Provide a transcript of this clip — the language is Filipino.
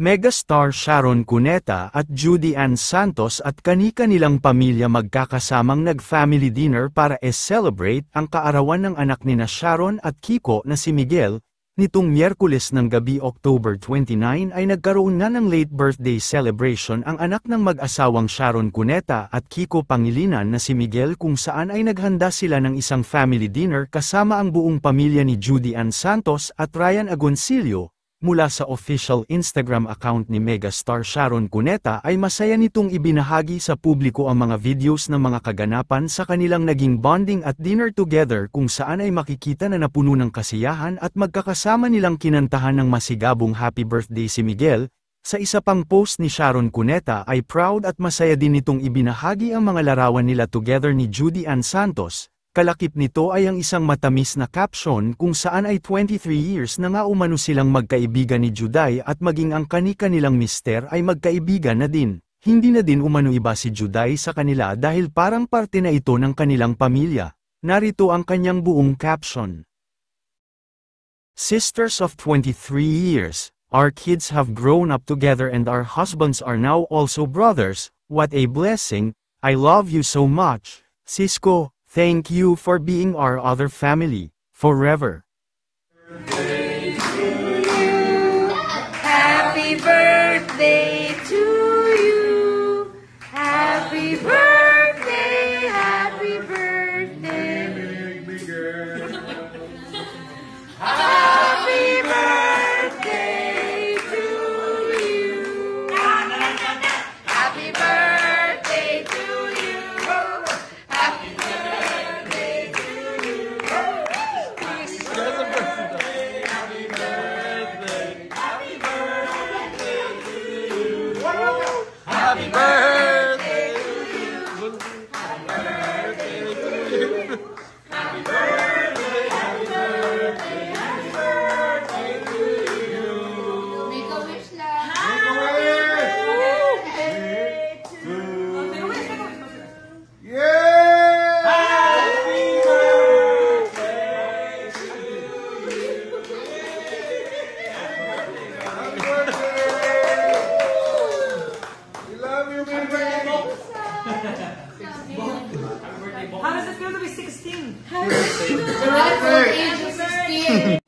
Megastar Sharon Cuneta at Judy Ann Santos at kani-kanilang pamilya magkakasamang nag-family dinner para celebrate ang kaarawan ng anak nina Sharon at Kiko na si Miguel. Nitong Miyerkules ng gabi October 29 ay nagkaroon na ng late birthday celebration ang anak ng mag-asawang Sharon Cuneta at Kiko Pangilinan na si Miguel, kung saan ay naghanda sila ng isang family dinner kasama ang buong pamilya ni Judy Ann Santos at Ryan Agoncillo. Mula sa official Instagram account ni Megastar Sharon Cuneta ay masaya nitong ibinahagi sa publiko ang mga videos ng mga kaganapan sa kanilang naging bonding at dinner together, kung saan ay makikita na napuno ng kasiyahan at magkakasama nilang kinantahan ng masigabong happy birthday si Miguel. Sa isa pang post ni Sharon Cuneta ay proud at masaya din nitong ibinahagi ang mga larawan nila together ni Judy Ann Santos. Kalakip nito ay ang isang matamis na caption kung saan ay 23 years na nga umano silang magkaibigan ni Juday at maging ang kani-kanilang mister ay magkaibigan na din. Hindi na din umano iba si Juday sa kanila dahil parang parte na ito ng kanilang pamilya. Narito ang kanyang buong caption. Sisters of 23 years, our kids have grown up together and our husbands are now also brothers. What a blessing. I love you so much, Cisco. Thank you for being our other family, forever. Happy birthday to you. Happy birthday, happy birthday. Happy birthday to you. Happy birthday to you. Happy Happy birthday to you. Happy birthday to you. Happy birthday, happy birthday, happy birthday to you. Make a wish lang. Make a wish. Yeah! Happy birthday to you. Happy birthday. Love you, baby. How does it feel to be 16? Happy birthday. Age of 16.